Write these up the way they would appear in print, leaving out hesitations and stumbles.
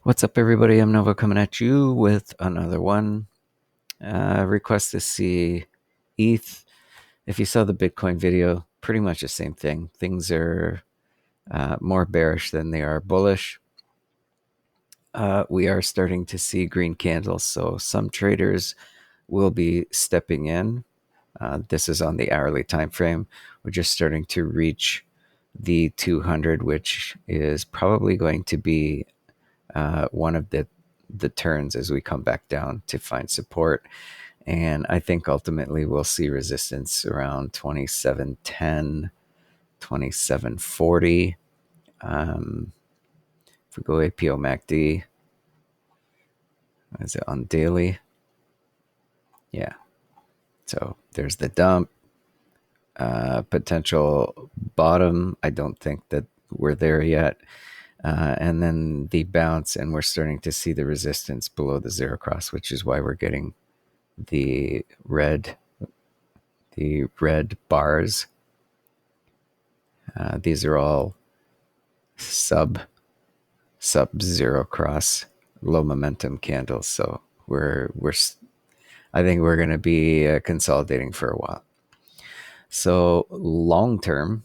What's up, everybody? I'm Nova coming at you with another one. Request to see ETH. If you saw the Bitcoin video, pretty much the same thing. Things are more bearish than they are bullish. We are starting to see green candles, so some traders will be stepping in. This is on the hourly time frame. We're just starting to reach the 200, which is probably going to be one of the turns as we come back down to find support. And I think ultimately we'll see resistance around 2710, 2740. If we go APO MACD, is it on daily? Yeah. So there's the dump. Potential bottom. I don't think that we're there yet. And then the bounce, and we're starting to see the resistance below the zero cross, which is why we're getting the red bars. These are all sub zero cross low momentum candles. So I think we're going to be consolidating for a while. So long term,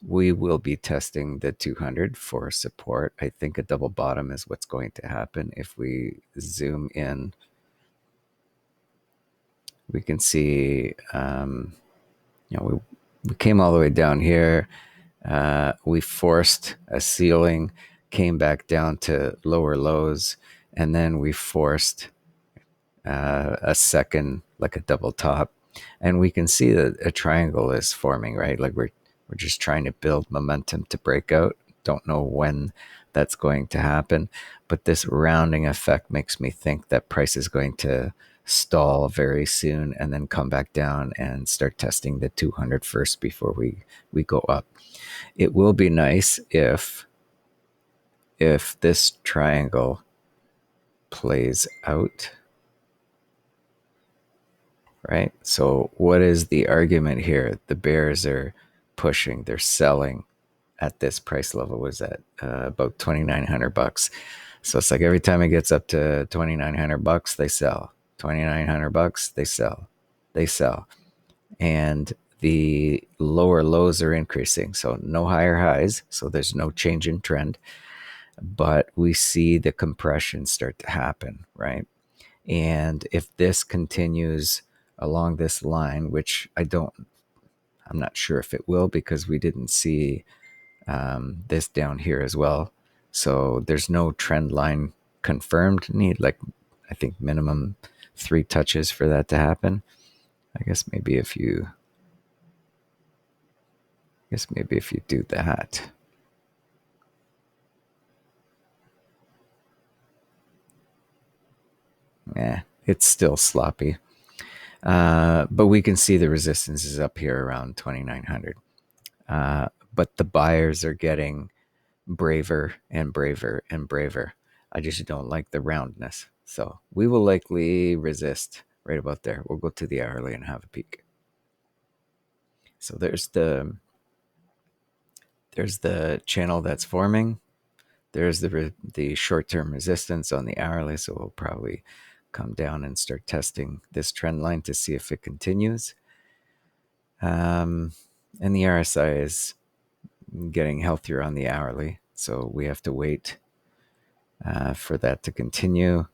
we will be testing the 200 for support. I think a double bottom is what's going to happen. If we zoom in, we can see, we came all the way down here. We forced a ceiling, came back down to lower lows, and then we forced a second, like a double top. And we can see that a triangle is forming, right? Like we're just trying to build momentum to break out. Don't know when that's going to happen, but this rounding effect makes me think that price is going to stall very soon and then come back down and start testing the 200 first before we go up. It will be nice if this triangle plays out, right? So what is the argument here? The bears are pushing, they're selling at this price level. Was that about $2,900? So it's like every time it gets up to $2,900, they sell. $2,900, they sell, and the lower lows are increasing. So no higher highs. So there's no change in trend, but we see the compression start to happen, right? And if this continues along this line, which I'm not sure if it will, because we didn't see this down here as well. So there's no trend line confirmed. Need, like, I think minimum 3 touches for that to happen. I guess maybe if you do that. It's still sloppy. But we can see the resistance is up here around 2,900. But the buyers are getting braver and braver and braver. I just don't like the roundness. So we will likely resist right about there. We'll go to the hourly and have a peek. So there's the channel that's forming. There's the short-term resistance on the hourly. So we'll probably come down and start testing this trend line to see if it continues. And the RSI is getting healthier on the hourly. So we have to wait for that to continue.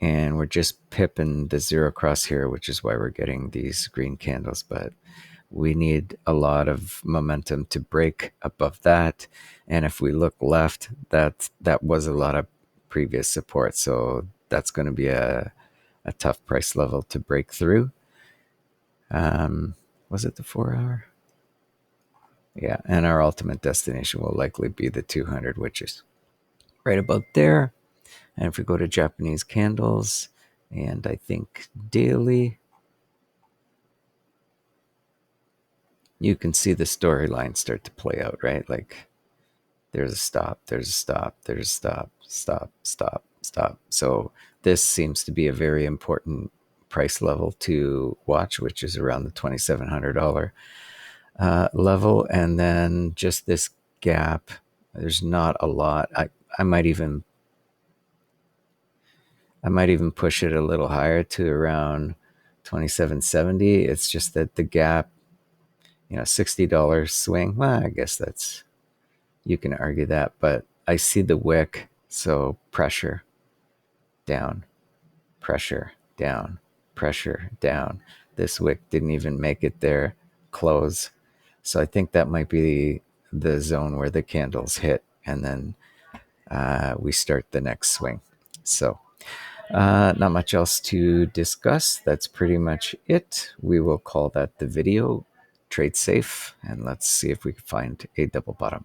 And we're just pipping the zero cross here, which is why we're getting these green candles. But we need a lot of momentum to break above that. And if we look left, that was a lot of previous support. So that's going to be a tough price level to break through. Was it the 4 hour? Yeah, and our ultimate destination will likely be the 200, which is right about there. And if we go to Japanese candles, and I think daily, you can see the storyline start to play out, right? Like there's a stop, there's a stop, there's a stop, stop, stop, stop. So this seems to be a very important price level to watch, which is around the $2,700 level. And then just this gap There's not a lot. I might even push it a little higher to around 27.70. It's just that the gap, $60 swing. Well, I guess you can argue that, but I see the wick, so pressure down, pressure down, pressure down. This wick didn't even make it there, close. So I think that might be the zone where the candles hit, and then we start the next swing. So not much else to discuss. That's pretty much it. We will call that the video. Trade safe, and let's see if we can find a double bottom.